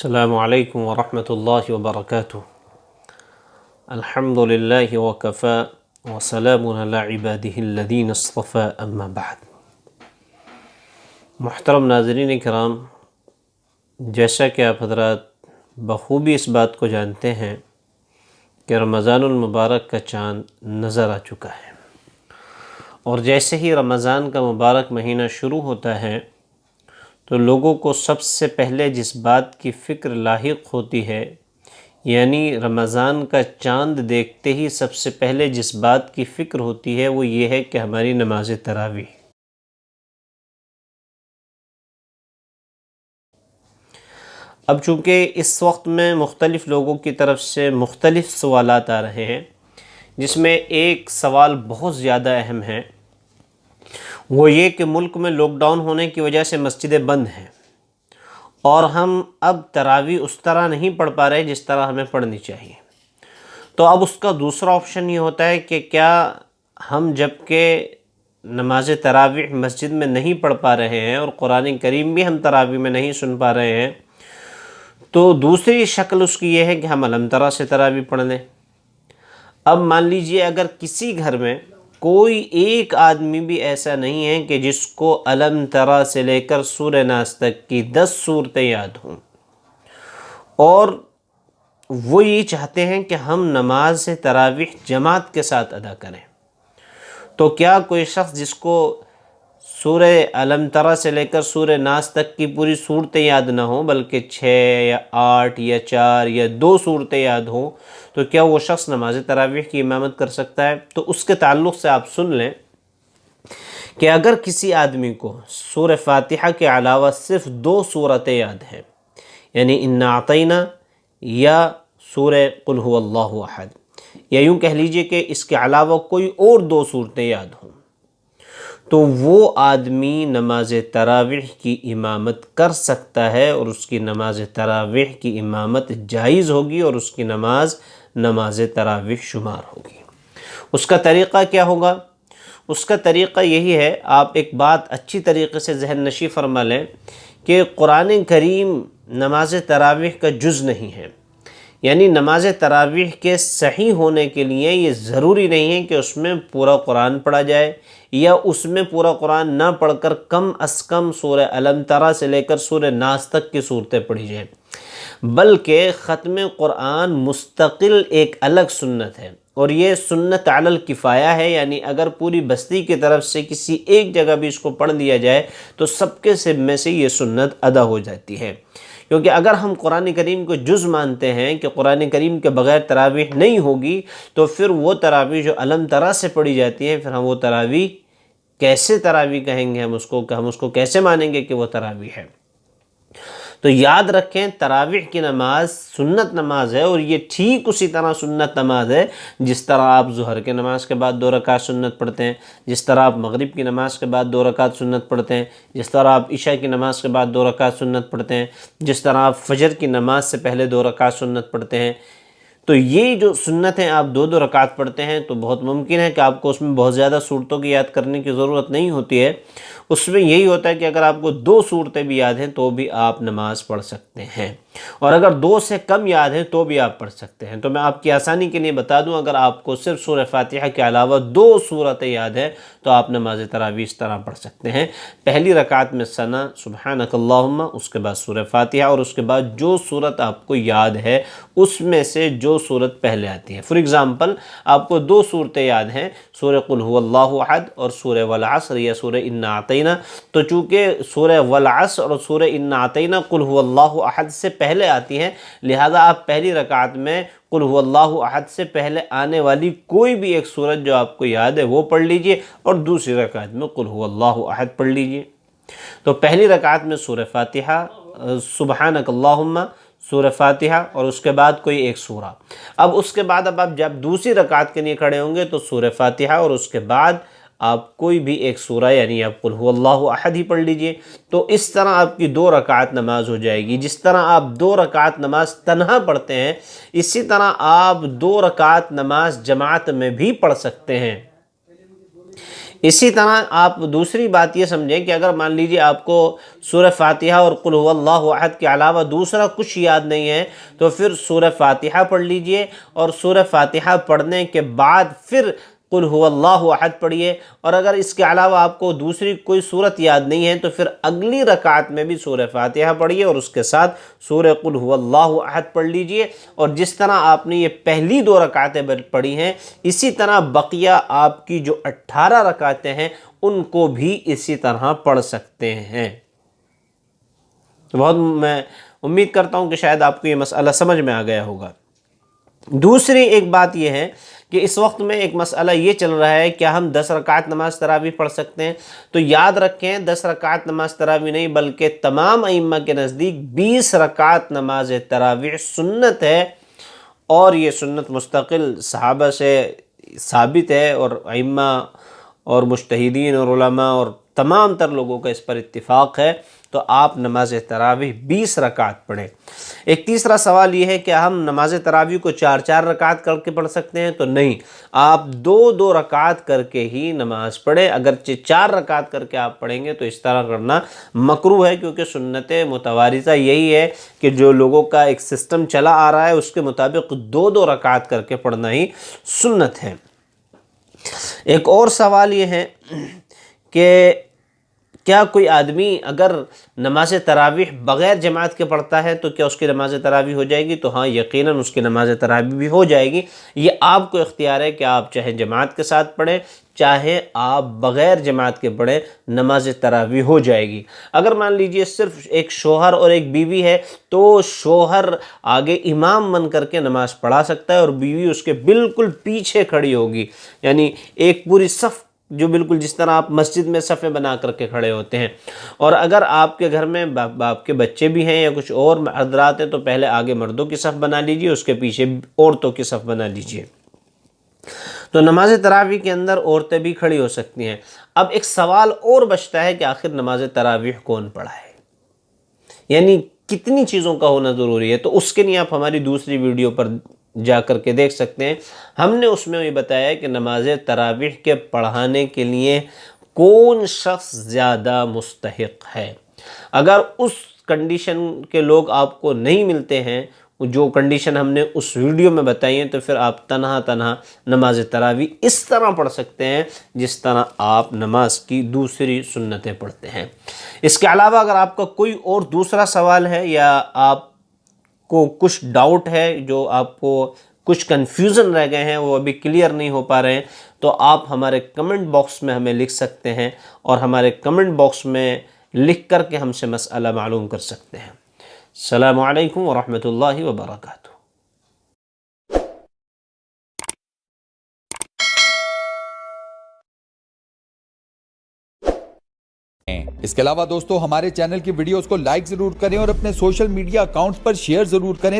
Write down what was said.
السلام علیکم ورحمۃ اللہ وبرکاتہ۔ الحمد للہ وکفی وسلام علی عبادہ الذین اصطفی، اما بعد۔ محترم ناظرین کرام، جیسا کہ آپ حضرات بخوبی اس بات کو جانتے ہیں کہ رمضان المبارک کا چاند نظر آ چکا ہے، اور جیسے ہی رمضان کا مبارک مہینہ شروع ہوتا ہے تو لوگوں کو سب سے پہلے جس بات کی فکر لاحق ہوتی ہے، یعنی رمضان کا چاند دیکھتے ہی سب سے پہلے جس بات کی فکر ہوتی ہے وہ یہ ہے کہ ہماری نماز تراویح۔ اب چونکہ اس وقت میں مختلف لوگوں کی طرف سے مختلف سوالات آ رہے ہیں، جس میں ایک سوال بہت زیادہ اہم ہے، وہ یہ کہ ملک میں لاک ڈاؤن ہونے کی وجہ سے مسجدیں بند ہیں اور ہم اب تراویح اس طرح نہیں پڑھ پا رہے جس طرح ہمیں پڑھنی چاہیے۔ تو اب اس کا دوسرا آپشن یہ ہوتا ہے کہ کیا ہم جب کہ نماز تراویح مسجد میں نہیں پڑھ پا رہے ہیں اور قرآن کریم بھی ہم تراویح میں نہیں سن پا رہے ہیں، تو دوسری شکل اس کی یہ ہے کہ ہم الم ترا سے تراویح پڑھ لیں۔ اب مان لیجئے اگر کسی گھر میں کوئی ایک آدمی بھی ایسا نہیں ہے کہ جس کو الم ترا سے لے کر سورہ ناس تک کی 10 سورتیں یاد ہوں، اور وہ یہ چاہتے ہیں کہ ہم نماز تراویح جماعت کے ساتھ ادا کریں، تو کیا کوئی شخص جس کو سورہ الم ترا سے لے کر سورہ ناس تک کی پوری صورتیں یاد نہ ہوں بلکہ 6 یا 8 یا 4 یا 2 صورتیں یاد ہوں، تو کیا وہ شخص نماز تراویح کی امامت کر سکتا ہے؟ تو اس کے تعلق سے آپ سن لیں کہ اگر کسی آدمی کو سورہ فاتحہ کے علاوہ صرف 2 صورتیں یاد ہیں، یعنی انا اعطینا یا سورہ قل هو اللہ احد، یا یوں کہہ لیجئے کہ اس کے علاوہ کوئی اور 2 صورتیں یاد ہوں، تو وہ آدمی نماز تراویح کی امامت کر سکتا ہے، اور اس کی نماز تراویح کی امامت جائز ہوگی اور اس کی نماز تراویح شمار ہوگی۔ اس کا طریقہ کیا ہوگا؟ اس کا طریقہ یہی ہے، آپ ایک بات اچھی طریقے سے ذہن نشی فرما لیں کہ قرآن کریم نماز تراویح کا جز نہیں ہے، یعنی نماز تراویح کے صحیح ہونے کے لیے یہ ضروری نہیں ہے کہ اس میں پورا قرآن پڑھا جائے، یا اس میں پورا قرآن نہ پڑھ کر کم از کم سورہ الم ترا سے لے کر سورہ ناس تک کی صورتیں پڑھی جائیں، بلکہ ختم قرآن مستقل ایک الگ سنت ہے، اور یہ سنت علی الکفایہ ہے، یعنی اگر پوری بستی کی طرف سے کسی ایک جگہ بھی اس کو پڑھ دیا جائے تو سب کے سب میں سے یہ سنت ادا ہو جاتی ہے۔ کیونکہ اگر ہم قرآن کریم کو جز مانتے ہیں کہ قرآن کریم کے بغیر تراویح نہیں ہوگی، تو پھر وہ تراویح جو الم ترا سے پڑھی جاتی ہیں، پھر ہم وہ تراویح کیسے تراویح کہیں گے؟ ہم اس کو کیسے مانیں گے کہ وہ تراویح ہے؟ تو یاد رکھیں، تراویح کی نماز سنت نماز ہے، اور یہ ٹھیک اسی طرح سنت نماز ہے جس طرح آپ ظہر کے نماز کے بعد 2 رکعت سنت پڑھتے ہیں، جس طرح آپ مغرب کی نماز کے بعد 2 رکعت سنت پڑھتے ہیں، جس طرح آپ عشاء کی نماز کے بعد 2 رکعت سنت پڑھتے ہیں، جس طرح آپ فجر کی نماز سے پہلے 2 رکعت سنت پڑھتے ہیں۔ تو یہ جو سنتیں آپ 2 رکعت پڑھتے ہیں، تو بہت ممکن ہے کہ آپ کو اس میں بہت زیادہ صورتوں کی یاد کرنے کی ضرورت نہیں ہوتی ہے، اس میں یہی ہوتا ہے کہ اگر آپ کو 2 صورتیں بھی یاد ہیں تو بھی آپ نماز پڑھ سکتے ہیں، اور اگر 2 سے کم یاد ہیں تو بھی آپ پڑھ سکتے ہیں۔ تو میں آپ کی آسانی کے لیے بتا دوں، اگر آپ کو صرف سورہ فاتحہ کے علاوہ 2 صورتیں یاد ہیں تو آپ نماز تراویح اس طرح پڑھ سکتے ہیں۔ پہلی رکعت میں ثنا سبحانک اللہم، اس کے بعد سورہ فاتحہ، اور اس کے بعد جو صورت آپ کو یاد ہے اس میں سے جو صورت پہلے آتی ہے۔ فار ایگزامپل، آپ کو 2 صورتیں یاد ہیں، سورہ قل هو اللہ احد اور سورہ والعصر یا سورہ انا اعطینا، تو چونکہ سورہ والعصر اور سورہ انا اعطینا قل هو اللہ احد سے پہلے آتی ہیں، لہذا آپ پہلی رکعت میں قل هو اللہ احد سے پہلے آنے والی کوئی بھی ایک سورت جو آپ کو یاد ہے وہ پڑھ لیجئے، اور دوسری رکعت میں قل هو اللہ احد پڑھ لیجئے۔ تو پہلی رکعت میں سورہ فاتحہ سبحانک اللہم، سورہ فاتحہ، اور اس کے بعد کوئی ایک سورہ۔ اب اس کے بعد اب آپ جب دوسری رکعت کے لیے کھڑے ہوں گے تو سورہ فاتحہ اور اس کے بعد آپ کوئی بھی ایک سورہ، یعنی آپ قل هو اللہ احد ہی پڑھ لیجئے۔ تو اس طرح آپ کی 2 رکعت نماز ہو جائے گی۔ جس طرح آپ 2 رکعت نماز تنہا پڑھتے ہیں، اسی طرح آپ 2 رکعت نماز جماعت میں بھی پڑھ سکتے ہیں۔ اسی طرح آپ دوسری بات یہ سمجھیں کہ اگر مان لیجئے آپ کو سورہ فاتحہ اور قل هو اللہ احد کے علاوہ دوسرا کچھ یاد نہیں ہے تو پھر سورہ فاتحہ پڑھ لیجئے، اور سورہ فاتحہ پڑھنے کے بعد پھر قل هو اللہ احد پڑھیے، اور اگر اس کے علاوہ آپ کو دوسری کوئی صورت یاد نہیں ہے تو پھر اگلی رکعت میں بھی سورہ فاتحہ پڑھیے اور اس کے ساتھ سورہ قل هو اللہ احد پڑھ لیجئے، اور جس طرح آپ نے یہ پہلی 2 رکعتیں پڑھی ہیں اسی طرح بقیہ آپ کی جو 18 رکعتیں ہیں ان کو بھی اسی طرح پڑھ سکتے ہیں۔ بہت میں امید کرتا ہوں کہ شاید آپ کو یہ مسئلہ سمجھ میں آ گیا ہوگا۔ دوسری ایک بات یہ ہے کہ اس وقت میں ایک مسئلہ یہ چل رہا ہے کیا ہم 10 رکعت نماز تراویح پڑھ سکتے ہیں؟ تو یاد رکھیں 10 رکعت نماز تراویح نہیں بلکہ تمام ائمہ کے نزدیک 20 رکعت نماز تراویح سنت ہے، اور یہ سنت مستقل صحابہ سے ثابت ہے، اور ائمہ اور مجتہدین اور علماء اور تمام تر لوگوں کا اس پر اتفاق ہے۔ تو آپ نماز تراویح 20 رکعت پڑھیں۔ ایک تیسرا سوال یہ ہے کہ ہم نماز تراویح کو 4 رکعت کر کے پڑھ سکتے ہیں؟ تو نہیں، آپ 2 رکعت کر کے ہی نماز پڑھیں۔ اگرچہ 4 رکعت کر کے آپ پڑھیں گے تو اس طرح کرنا مکروہ ہے، کیونکہ سنت متوارثہ یہی ہے کہ جو لوگوں کا ایک سسٹم چلا آ رہا ہے اس کے مطابق 2 رکعت کر کے پڑھنا ہی سنت ہے۔ ایک اور سوال یہ ہے کہ کیا کوئی آدمی اگر نماز تراویح بغیر جماعت کے پڑھتا ہے تو کیا اس کی نماز تراویح ہو جائے گی؟ تو ہاں، یقیناً اس کی نماز تراویح بھی ہو جائے گی۔ یہ آپ کو اختیار ہے کہ آپ چاہے جماعت کے ساتھ پڑھیں چاہے آپ بغیر جماعت کے پڑھیں، نماز تراویح ہو جائے گی۔ اگر مان لیجئے صرف ایک شوہر اور ایک بیوی ہے تو شوہر آگے امام بن کر کے نماز پڑھا سکتا ہے اور بیوی اس کے بالکل پیچھے کھڑی ہوگی، یعنی ایک پوری صف جو بالکل جس طرح آپ مسجد میں صفیں بنا کر کے کھڑے ہوتے ہیں۔ اور اگر آپ کے گھر میں آپ کے بچے بھی ہیں یا کچھ اور حضرات ہیں تو پہلے آگے مردوں کی صف بنا لیجئے، اس کے پیچھے عورتوں کی صف بنا لیجئے۔ تو نماز تراویح کے اندر عورتیں بھی کھڑی ہو سکتی ہیں۔ اب ایک سوال اور بچتا ہے کہ آخر نماز تراویح کون پڑھائے، یعنی کتنی چیزوں کا ہونا ضروری ہے؟ تو اس کے لیے آپ ہماری دوسری ویڈیو پر جا کر کے دیکھ سکتے ہیں۔ ہم نے اس میں یہ بتایا کہ نماز تراویح کے پڑھانے کے لیے کون شخص زیادہ مستحق ہے۔ اگر اس کنڈیشن کے لوگ آپ کو نہیں ملتے ہیں جو کنڈیشن ہم نے اس ویڈیو میں بتائی ہیں، تو پھر آپ تنہا نماز تراویح اس طرح پڑھ سکتے ہیں جس طرح آپ نماز کی دوسری سنتیں پڑھتے ہیں۔ اس کے علاوہ اگر آپ کا کوئی اور دوسرا سوال ہے یا آپ کو کچھ ڈاؤٹ ہے، جو آپ کو کچھ کنفیوژن رہ گئے ہیں، وہ ابھی کلیئر نہیں ہو پا رہے ہیں، تو آپ ہمارے کمنٹ باکس میں ہمیں لکھ سکتے ہیں اور ہمارے کمنٹ باکس میں لکھ کر کے ہم سے مسئلہ معلوم کر سکتے ہیں۔ السلام علیکم ورحمۃ اللہ وبرکاتہ۔ اس کے علاوہ دوستو ہمارے چینل کی ویڈیوز کو لائک ضرور کریں اور اپنے سوشل میڈیا اکاؤنٹس پر شیئر ضرور کریں